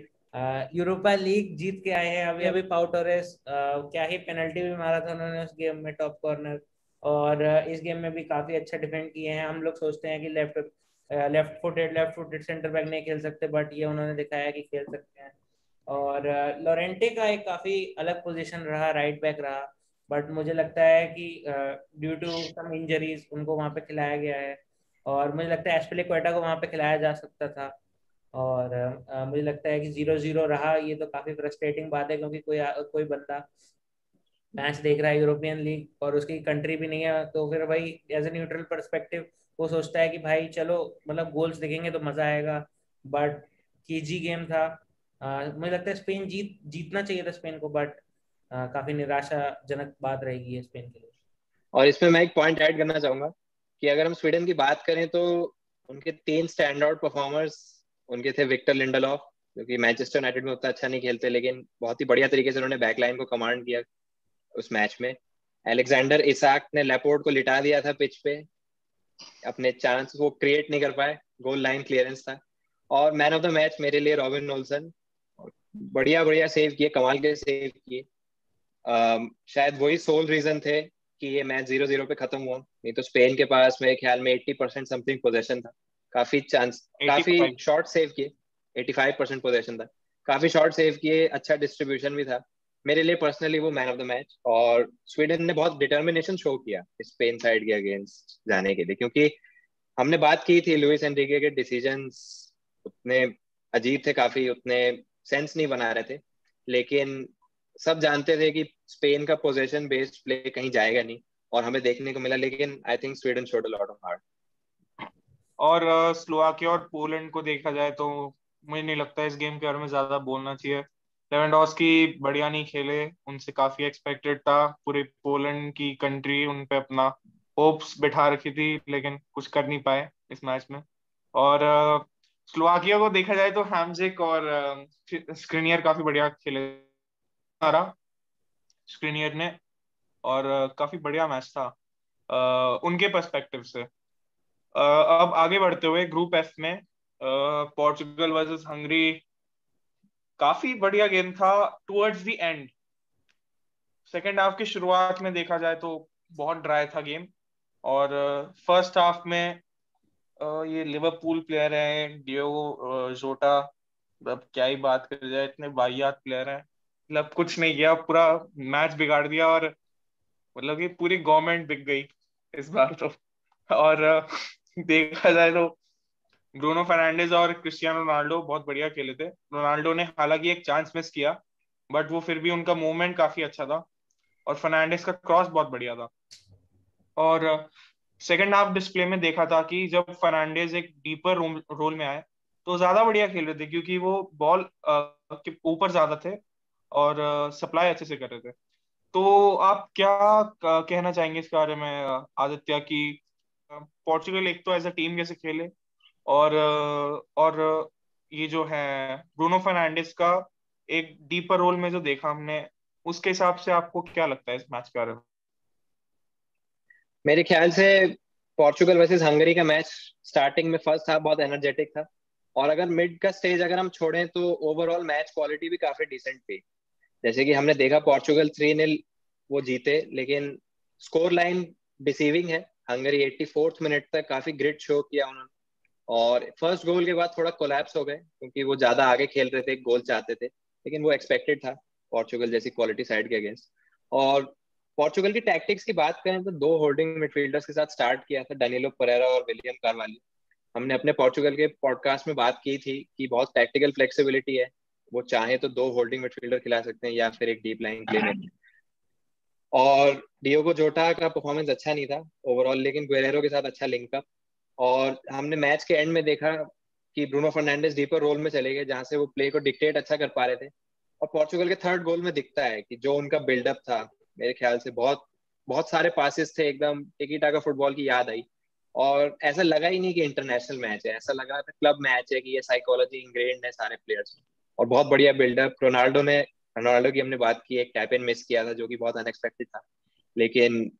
यूरोपा लीग जीत के आए हैं। अभी अभी पाउ टोरेस क्या ही पेनल्टी भी मारा था उन्होंने उस गेम में, टॉप कॉर्नर। और इस गेम में भी काफी अच्छा डिफेंड किए हैं। हम लोग सोचते हैं कि लेफ्ट फुटेड सेंटर बैक नहीं खेल सकते, बट ये उन्होंने दिखाया कि खेल सकते हैं। और लोरेंटे का एक काफी अलग पोजीशन रहा, राइट बैक रहा। बट मुझे लगता है कि ड्यू टू सम इंजरीज उनको वहां पे खिलाया गया है। और मुझे लगता है एस्पिलिक्वेटा को वहां पे खिलाया जा सकता था। और मुझे लगता है कि 0-0 रहा, ये तो काफी फ्रस्ट्रेटिंग बात है, क्योंकि कोई बंदा मैच देख रहा है यूरोपियन लीग और उसकी कंट्री भी नहीं है, तो फिर भाई एज ए न्यूट्रल पर्सपेक्टिव वो सोचता है कि भाई चलो, मतलब गोल्स दिखेंगे तो मजा आएगा। बट केजी गेम था। मुझे लगता है स्पेन जीतना चाहिए था स्पेन को, बट काफी निराशाजनक बात रहेगी ये स्पेन के लिए। और इसमें मैं एक पॉइंट ऐड करना चाहूंगा कि अगर हम स्वीडन की बात करें तो उनके 3 स्टैंड आउट परफॉर्मर्स उनके थे। विक्टर लिंडलॉफ, जो कि मैनचेस्टर यूनाइटेड में उतना अच्छा नहीं खेलते, लेकिन बहुत ही बढ़िया तरीके से उन्होंने बैकलाइन को कमांड किया उस मैच में। एलेक्जेंडर इसाक ने लेपोर्ट को लिटा दिया था पिच पे, अपने चांस वो क्रिएट नहीं कर पाए, गोल लाइन क्लियरेंस था। और मैन ऑफ द मैच मेरे लिए रॉबिन ओल्सन, बढ़िया बढ़िया सेव किए, कमाल के सेव किए। शायद वही सोल रीजन थे कि ये मैच 0-0 पे खत्म हुआ, नहीं तो स्पेन के पास मेरे ख्याल में 80% समथिंग पोजेशन था। काफी 85। शॉट सेव किए, 85% पोजीशन था, काफी शॉट सेव किए, अच्छा डिस्ट्रीब्यूशन भी था। मेरे लिए पर्सनली वो मैन ऑफ द मैच। और स्वीडन ने बहुत डिटर्मिनेशन शो किया स्पेन साइड के अगेंस्ट जाने के लिए, क्योंकि हमने बात की थी लुइस एनरिके के डिसीजंस उतने अजीब थे, काफी उतने सेंस नहीं बना रहे थे, लेकिन सब जानते थे कि स्पेन का पोजीशन बेस्ड प्ले कहीं जाएगा नहीं, और हमें देखने को मिला। लेकिन I think Sweden showed a lot of heart. और स्लोवाकिया और पोलैंड को देखा जाए तो मुझे नहीं लगता इस गेम के बारे में ज्यादा बोलना चाहिए। लेवेंडोस्की बढ़िया नहीं खेले, उनसे काफी एक्सपेक्टेड था। पूरे पोलैंड की कंट्री उन पे अपना होप्स बिठा रखी थी, लेकिन कुछ कर नहीं पाए इस मैच में। और स्लोवाकिया को देखा जाए तो हैमजिक और स्क्रिनियर काफी बढ़िया खेले, मारा स्क्रिनियर ने। और काफी बढ़िया मैच था उनके पर्सपेक्टिव से। अब आगे बढ़ते हुए ग्रुप एफ में पोर्चुगल वर्सेस हंगरी, काफी बढ़िया गेम था towards the end. Second half की शुरुआत में देखा जाए तो बहुत ड्राई था गेम। और फर्स्ट हाफ में ये लिवरपूल प्लेयर है डियोगो जोटा, अब क्या ही बात कर जाए, इतने वाहियात प्लेयर हैं। मतलब कुछ नहीं किया, पूरा मैच बिगाड़ दिया। और मतलब ये पूरी गवर्नमेंट बिक गई इस बार तो। और देखा जाए तो ब्रूनो फर्नांडिस और क्रिस्टियानो रोनाल्डो बहुत बढ़िया खेले थे। रोनाल्डो ने हालांकि एक चांस मिस किया, बट वो फिर भी उनका मूवमेंट काफी अच्छा था। और फर्नांडिस का क्रॉस बहुत बढ़िया था। और सेकंड हाफ डिस्प्ले में देखा था कि जब फर्नांडिस एक डीपर रोल में आए तो ज्यादा बढ़िया खेल रहे थे, क्योंकि वो बॉल के ऊपर ज्यादा थे और सप्लाई अच्छे से कर रहे थे। तो आप क्या कहना चाहेंगे इसके बारे में आदित्य, की पोर्चुगल एक तो एज अ टीम कैसे खेले, और ये जो है ब्रूनो फर्नांडिस का एक डीपर रोल में जो देखा हमने, उसके हिसाब से आपको क्या लगता है इस मैच के बारे में? मेरे ख्याल से पोर्चुगल वर्सेस हंगरी का मैच स्टार्टिंग में फर्स्ट हाफ बहुत एनर्जेटिक था, और अगर मिड का स्टेज अगर हम छोड़ें तो ओवरऑल मैच क्वालिटी भी काफी डिसेंट थी। जैसे कि हमने देखा पोर्चुगल 3-0 वो जीते, लेकिन स्कोर लाइन डिसीविंग है। हंगरी 84th मिनट तक काफी ग्रिट शो किया उन्होंने, और फर्स्ट गोल के बाद थोड़ा कोलैप्स हो गए, क्योंकि वो ज्यादा आगे खेल रहे थे, गोल चाहते थे, लेकिन वो एक्सपेक्टेड था पोर्चुगल जैसी क्वालिटी साइड के अगेंस्ट। और पोर्चुगल की टैक्टिक्स की बात करें तो दो होल्डिंग मिडफील्डर्स के साथ स्टार्ट किया था, डानिलो परेरा और विलियम कार्वाली। हमने अपने पोर्चुगल के पॉडकास्ट में बात की थी कि बहुत टैक्टिकल फ्लेक्सिबिलिटी है, वो चाहे तो दो होल्डिंग मिडफील्डर खिला सकते हैं या फिर एक डीप लाइन प्ले में। और डियोगो जोटा का परफॉर्मेंस अच्छा नहीं था ओवरऑल, लेकिन गुएरेरो के साथ अच्छा लिंकअप। और हमने मैच के एंड में देखा कि ब्रूनो फर्नांडिस डीपर रोल में चले गए, जहां से वो प्ले को डिक्टेट अच्छा कर पा रहे थे। और पोर्चुगल के थर्ड गोल में दिखता है कि जो उनका बिल्डअप था, मेरे ख्याल से बहुत बहुत सारे पासेस थे, एकदम टिकी टाका फुटबॉल की याद आई। और ऐसा लगा ही नहीं कि इंटरनेशनल मैच है, ऐसा लगा था क्लब मैच है, कि ये साइकोलॉजी इंग्रेन्ड है सारे प्लेयर्स में। और बहुत बढ़िया बिल्डअप रोनाल्डो की हमने बात की, एक टैप इन मिस किया था जो कि बहुत अनएक्सपेक्टेड था, लेकिन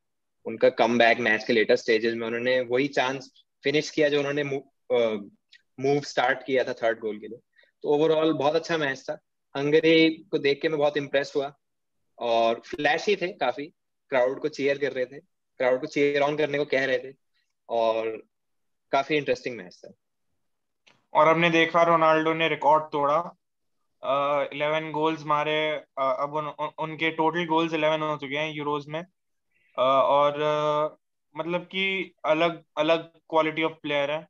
उनका कम बैक मैच के लेटर स्टेजेस में उन्होंने वही चांस फिनिश किया जो उन्होंने मूव स्टार्ट किया था थर्ड गोल के लिए। तो ओवरऑल बहुत अच्छा मैच था। हंगरी को देख के मैं बहुत इम्प्रेस हुआ, और फ्लैशी थे काफी, क्राउड को चीयर कर रहे थे, क्राउड को चीयर ऑन करने को कह रहे थे, और काफी इंटरेस्टिंग मैच था। और हमने देखा रोनाल्डो ने रिकॉर्ड तोड़ा, 11 गोल्स मारे। अब उनके टोटल गोल्स 11 हो चुके हैं यूरोज में। और मतलब कि अलग अलग क्वालिटी ऑफ प्लेयर है।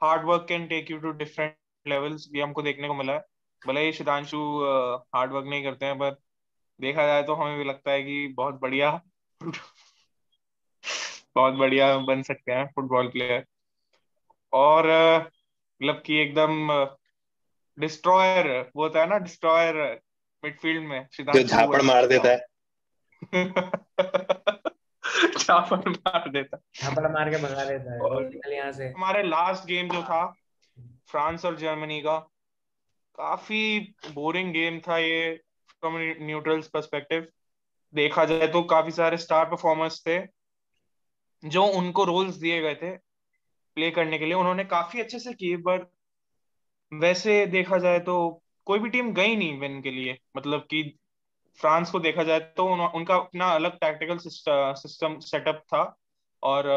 Hard work can take you to different levels, ये हमको देखने को मिला है। भले ही शिदांशु हार्ड वर्क नहीं करते हैं, पर देखा जाए तो हमें भी लगता है कि बहुत बढ़िया बहुत बढ़िया बन सकते हैं फुटबॉल प्लेयर। और मतलब कि एकदम डिस्ट्रॉयर, वो होता है ना डिस्ट्रॉयर मिडफील्ड में, जो शिदांशु झापड़ मार देता है। चापड़ मार देता। झापड़ मार के भगा देता है, और निकल यहाँ से। हमारे लास्ट गेम जो था फ्रांस और जर्मनी का, काफी बोरिंग गेम था ये फ्रॉम न्यूट्रल्स पर्सपेक्टिव। देखा जाए तो काफी सारे स्टार परफॉर्मर्स थे, जो उनको रोल्स दिए गए थे प्ले करने के लिए, उन्होंने काफी अच्छे से किए। पर वैसे देखा जाए तो कोई भी टीम गई नहीं विन के लिए। मतलब कि फ्रांस को देखा जाए तो उनका अपना अलग टैक्टिकल सिस्टम सेटअप था, और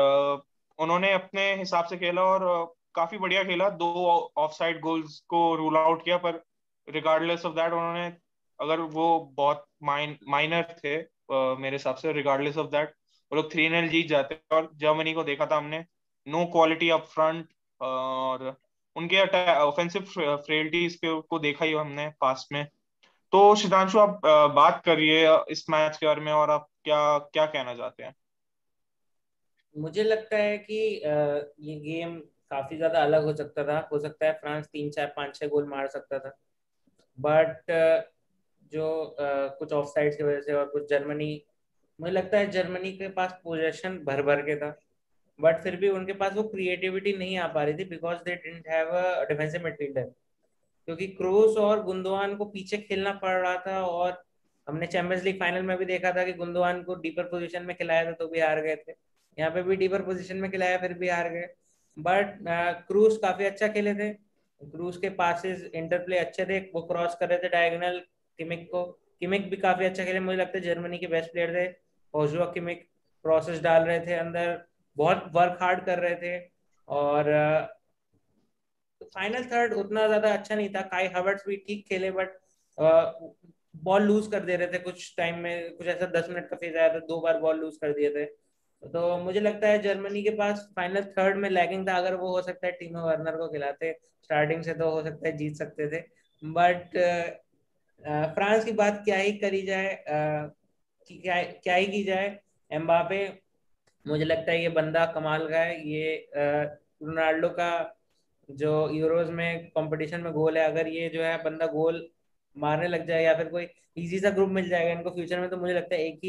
उन्होंने अपने हिसाब से खेला। और काफी बढ़िया खेला, 2 ऑफसाइड गोल्स को रूल आउट किया, पर रिगार्डलेस ऑफ दैट उन्होंने, अगर वो बहुत माइनर थे मेरे हिसाब से, रिगार्डलेस ऑफ दैट वो लोग 3-0 जीत जाते। और जर्मनी को देखा था हमने, नो क्वालिटी अप फ्रंट, और उनके ऑफेंसिव फ्रेलिटीज को देखा ही हमने पास्ट में। तो शितांशु, आप बात करिए इस मैच के बारे में, और आप क्या क्या कहना चाहते हैं? मुझे लगता है कि ये गेम काफी ज्यादा अलग हो सकता था। हो सकता है फ्रांस 3-4-5-6 गोल मार सकता था, बट जो कुछ ऑफ साइड की वजह से और कुछ जर्मनी, मुझे लगता है जर्मनी के पास पोजेशन भर भर के था, बट फिर भी उनके पास वो क्रिएटिविटी नहीं आ पा रही थी, because they didn't have a defensive midfielder. क्योंकि क्रूस और गुंदोआन को पीछे खेलना पड़ रहा था, और हमने चैंपियंस लीग फाइनल में भी देखा था कि गुंदोआन को डीपर पोजीशन में खिलाया था तो भी हार गए थे। यहाँ पे भी डीपर पोजीशन में खिलाया फिर भी हार गए। बट क्रूस काफी अच्छा खेले थे। क्रूस के पासेस इंटरप्ले अच्छे थे, वो क्रॉस कर रहे थे डायगोनल किमिक को। किमिक भी काफी अच्छा खेले, मुझे लगता है जर्मनी के बेस्ट प्लेयर थे। जोशुआ किमिक क्रॉसेस डाल रहे थे अंदर, बहुत वर्क हार्ड कर रहे थे। और फाइनल थर्ड उतना ज्यादा अच्छा नहीं था। काई हावर्ट्स भी ठीक खेले, बट बॉल लूज कर दे रहे थे कुछ टाइम में। कुछ ऐसा 10 मिनट का फेज आया था, 2 बार बॉल लूज कर दिए थे। तो मुझे लगता है जर्मनी के पास फाइनल थर्ड में लैगिंग था। अगर वो हो सकता है टीमो वर्नर को खिलाते स्टार्टिंग से, तो हो सकता है जीत सकते थे। बट फ्रांस की बात क्या ही करी जाए, क्या क्या ही की जाए। एम्बापे, मुझे लगता है ये बंदा कमाल का है। ये रोनाल्डो का जो यूरोज में कंपटीशन में गोल है, अगर ये जो है बंदा गोल मारने लग जाए, या फिर कोई इजी सा ग्रुप मिल जाएगा इनको फ्यूचर में, तो मुझे लगता है एक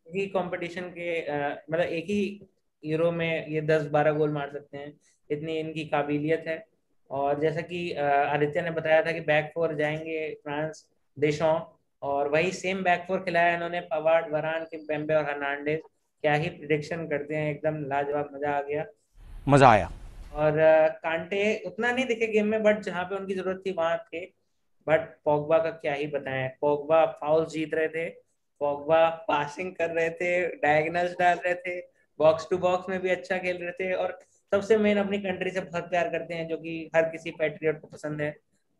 ही कंपटीशन के मतलब एक ही यूरो में ये 10-12 गोल मार सकते हैं। इतनी इनकी काबिलियत है। और जैसा कि आदित्य ने बताया था कि बैक फोर जाएंगे फ्रांस, देशों, और वही सेम बैक फोर खिलाया इन्होंने, पवार्ड, वरान, किम्पेम्बे और हर्नांडेज। क्या ही प्रिडिक्शन करते हैं, एकदम लाजवाब, मजा आ गया। मजा आया। और कांटे उतना नहीं दिखे गेम में, बट जहां पे उनकी जरूरत थी वहां थे। बट पोगबा का क्या ही बताएं, पोगबा फाउल जीत रहे थे, पोगबा पासिंग कर रहे थे, डायगोनल्स डाल रहे थे, बॉक्स टू बॉक्स में भी अच्छा खेल रहे थे, और सबसे मेन अपनी कंट्री से बहुत प्यार करते हैं, जो कि हर किसी पैट्रियट को पसंद है।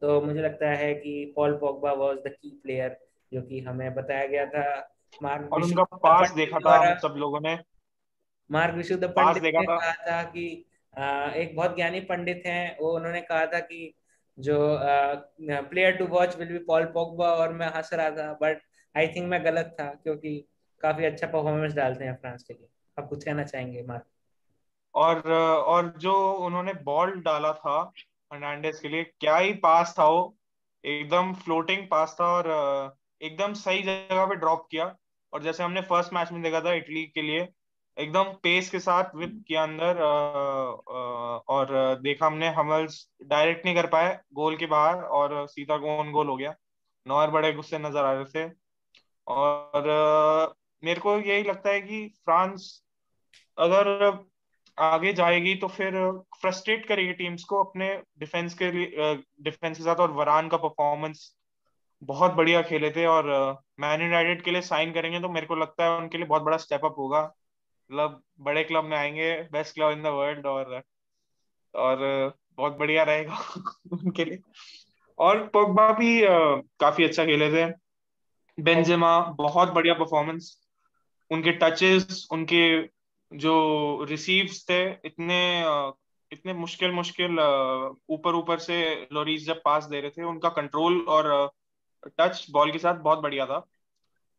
तो मुझे लगता है कि Paul Pogba was the key player, जो कि हमें बताया गया था मार्क और विशु उनका पास पंडित देखा था द्वारा। हम सब लोगो ने, मार्क विशुद्ध पास पंडित देखा ने था। कहा था कि एक बहुत ज्ञानी पंडित हैं, वो उन्होंने कहा था कि जो player to watch will be Paul Pogba, और मैं हंस रहा था, बट आई थिंक मैं गलत था, क्योंकि काफी अच्छा परफॉर्मेंस डालते हैं फ्रांस के लिए। आप कुछ कहना चाहेंगे मार्क? और जो उन्होंने बॉल डाला था फर्नांडिस के लिए, क्या ही पास था वो, एकदम फ्लोटिंग पास था, और एकदम सही जगह पे ड्रॉप किया। और जैसे हमने फर्स्ट मैच में देखा था इटली के लिए, एकदम पेस के साथ whip किया अंदर, और देखा हमने, हमल्स डायरेक्ट नहीं कर पाए गोल के बाहर, और सीधा गोल गोल हो गया। नॉयर बड़े गुस्से नजर आ रहे थे। और मेरे को यही लगता है कि फ्रांस अगर आगे जाएगी तो फिर फ्रस्ट्रेट करेगी टीम्स को अपने डिफेंस के लिए, डिफेंस के साथ। और वरान का परफॉर्मेंस बहुत बढ़िया खेले थे, और मैन यूनाइटेड के लिए साइन करेंगे तो मेरे को लगता है उनके लिए बहुत बड़ा स्टेप अप होगा। मतलब बड़े क्लब में आएंगे, best club in the world, और बहुत बढ़िया रहेगा उनके लिए। और पोग्बा भी काफी अच्छा खेले थे। बेंजेमा बहुत बढ़िया परफॉर्मेंस, उनके टचेस, उनके जो रिसीव्स थे, इतने मुश्किल मुश्किल ऊपर ऊपर से लोरीस जब पास दे रहे थे, उनका कंट्रोल और टच बॉल के साथ बहुत बढ़िया था।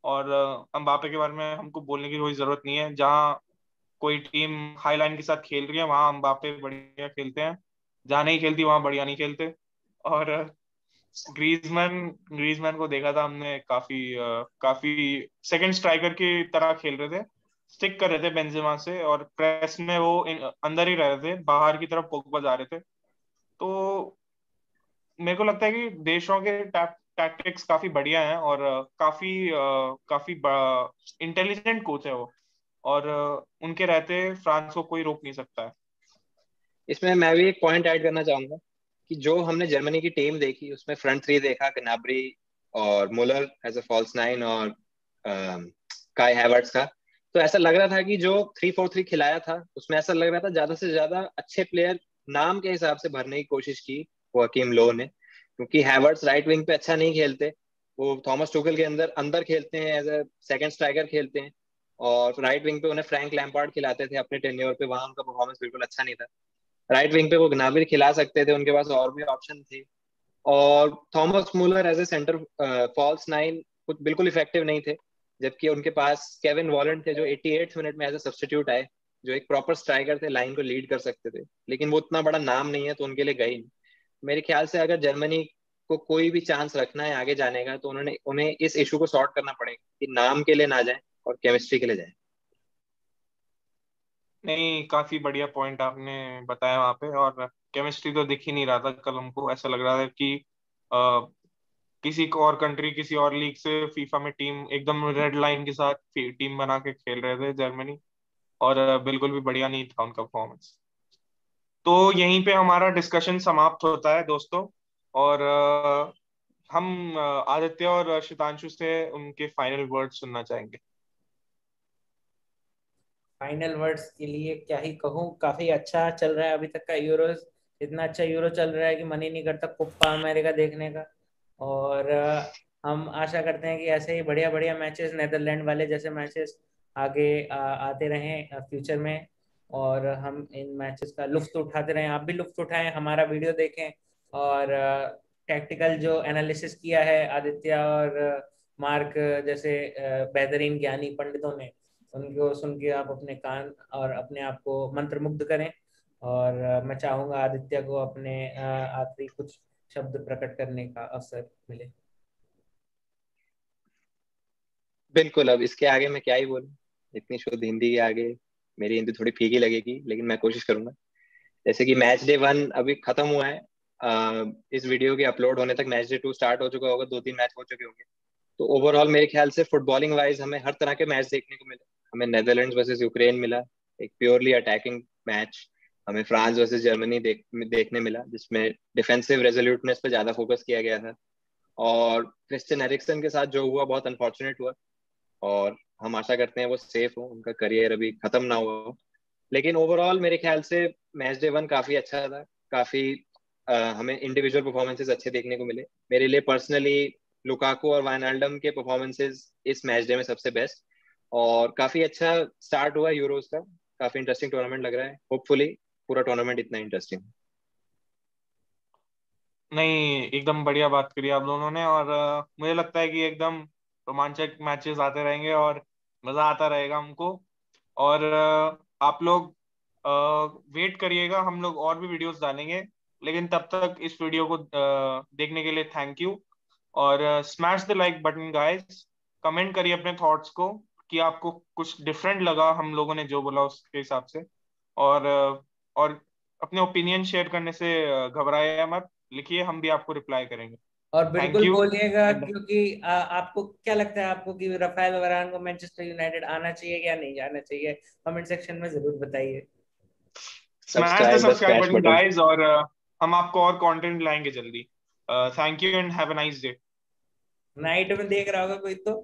और एम्बापे के बारे में हमको बोलने की कोई जरूरत नहीं है, जहाँ कोई टीम हाई लाइन के साथ खेल रही है वहां एम्बापे बढ़िया खेलते हैं, जहाँ नहीं खेलती वहां बढ़िया नहीं खेलते। और ग्रीजमैन ग्रीजमैन को देखा था हमने, काफी सेकंड स्ट्राइकर की तरह खेल रहे थे, स्टिक कर रहे थे बेंजेमा से, और प्रेस में वो अंदर ही रह रहे थे, बाहर की तरफ पोगबा जा रहे थे। तो मेरे को लगता है कि देशों के टैक्टिक्स काफी बढ़िया हैं, और काफी इंटेलिजेंट कोच है वो, और उनके रहते फ्रांस को कोई रोक नहीं सकता है। इसमें मैं भी एक पॉइंट ऐड करना चाहूंगा कि जो हमने जर्मनी की टीम देखी उसमें फ्रंट थ्री देखा, ग्नाब्री और मुलर एज अ फॉल्स नाइन, और काई हैवर्ट्स का। तो ऐसा लग रहा था कि जो 3-4-3 खिलाया था उसमें ऐसा लग रहा था ज्यादा से ज्यादा अच्छे प्लेयर नाम के हिसाब से भरने की कोशिश की जोाकिम लो ने, क्योंकि हैवर्ट्स राइट विंग पे अच्छा नहीं खेलते, वो थॉमस टुकल के अंदर अंदर खेलते हैं, एज अ सेकंड स्ट्राइकर खेलते हैं, और राइट विंग पे उन्हें फ्रैंक लैम्पार्ड खिलाते थे अपने टेन्योर पे, वहां उनका परफॉर्मेंस बिल्कुल अच्छा नहीं था। राइट विंग पे वो ग्नाब्री खिला सकते थे, उनके पास और भी ऑप्शन थे। और Thomas Muller as a centre false nine कुछ बिल्कुल इफेक्टिव नहीं थे, जबकि उनके पास केविन वॉलेंट थे जो 88 मिनट में एज ए सब्स्टिट्यूट आए, जो एक प्रॉपर स्ट्राइकर थे, लाइन को लीड कर सकते थे, लेकिन वो उतना बड़ा नाम नहीं है तो उनके लिए गई नहीं। मेरे ख्याल से अगर जर्मनी को कोई भी चांस रखना है आगे जाने का, तो उन्होंने उन्हें इस इशू को सॉर्ट करना पड़ेगा कि नाम के लिए ना जाए और केमिस्ट्री के लिए जाए। नहीं, काफी बढ़िया पॉइंट आपने बताया वहां पे। और केमिस्ट्री तो दिख ही नहीं रहा था कल, हमको ऐसा लग रहा था कि किसी को और कंट्री, किसी और लीग से फीफा में टीम एकदम रेड लाइन के साथ टीम बना के खेल रहे थे जर्मनी, और बिल्कुल भी बढ़िया नहीं था उनका परफॉर्मेंस। तो यहीं पे हमारा डिस्कशन समाप्त होता है दोस्तों। और हम आदित्य और शितांशु से उनके फाइनल वर्ड सुनना चाहेंगे। फाइनल वर्ड्स के लिए क्या ही कहूँ, काफी अच्छा चल रहा है अभी तक का यूरोस। इतना अच्छा यूरो चल रहा है कि मन ही नहीं करता कोपा अमेरिका देखने का। और हम आशा करते हैं कि ऐसे ही बढ़िया बढ़िया मैचेस, नेदरलैंड वाले जैसे मैचेस आगे आते रहें फ्यूचर में, और हम इन मैचेस का लुत्फ उठाते रहें। आप भी लुत्फ उठाएं, हमारा वीडियो देखें, और टैक्टिकल जो एनालिसिस किया है आदित्य और मार्क जैसे बेहतरीन ज्ञानी पंडितों ने, उनको सुन के आप अपने कान और अपने आप को मंत्रमुग्ध करें। और मैं चाहूंगा आदित्य को अपने आखिरी कुछ शब्द प्रकट करने का अवसर मिले। बिल्कुल, अब इसके आगे मैं क्या ही बोलूं, इतनी शुद्ध हिंदी के आगे मेरी हिंदी थोड़ी फीकी लगेगी, लेकिन मैं कोशिश करूंगा। जैसे कि मैच डे 1 अभी खत्म हुआ है, इस वीडियो के अपलोड होने तक मैच डे 2 स्टार्ट हो चुका होगा, 2-3 मैच हो चुके होंगे। तो ओवरऑल मेरे ख्याल से फुटबॉलिंग वाइज हमें हर तरह के मैच देखने को मिले। हमें नेदरलैंड्स वर्सेस यूक्रेन मिला, एक प्योरली अटैकिंग मैच। हमें फ्रांस वर्सेस जर्मनी देखने मिला, जिसमें डिफेंसिव रेजोल्यूटनेस पे ज्यादा फोकस किया गया था। और क्रिस्टियन एरिक्सन के साथ जो हुआ बहुत अनफॉर्चुनेट हुआ, और हम आशा करते हैं वो सेफ हो, उनका करियर अभी खत्म ना हुआ हो। लेकिन ओवरऑल मेरे ख्याल से मैच डे 1 काफी अच्छा था। काफी हमें इंडिविजुअल परफॉर्मेंसेस अच्छे देखने को मिले। मेरे लिए पर्सनली लुकाकू और वाइनल्डम के परफॉर्मेंसेस इस मैच डे में सबसे बेस्ट। और काफी अच्छा स्टार्ट हुआ यूरोज का, काफी इंटरेस्टिंग टूर्नामेंट लग रहा है। होपफुली पूरा टूर्नामेंट इतना इंटरेस्टिंग। नहीं, एकदम बढ़िया बात करी आप दोनों ने। और मुझे लगता है कि एकदम रोमांचक मैचेस आते रहेंगे और मजा आता रहेगा हमको। और आप लोग वेट करिएगा, हम लोग और भी वीडियोस डालेंगे। लेकिन तब तक इस वीडियो को देखने के लिए थैंक यू। और smash the like button guys. Comment करिए अपने थॉट्स को कि आपको कुछ डिफरेंट लगा हम लोगों ने जो बोला उसके हिसाब से। और और अपने ओपिनियन शेयर करने से घबराइए मत, लिखिए, हम भी आपको रिप्लाई करेंगे। और थैंक बिल्कुल यू। बोलिएगा, क्योंकि आपको क्या लगता है, आपको कि राफेल वरान को मैनचेस्टर यूनाइटेड आना चाहिए या नहीं आना चाहिए? कमेंट सेक्शन में जरूर बताइए। Smash the the subscribe smash button button. Guys. और हम आपको और कंटेंट लाएंगे जल्दी। Thank you and have a nice day. Night में देख रहा होगा कोई तो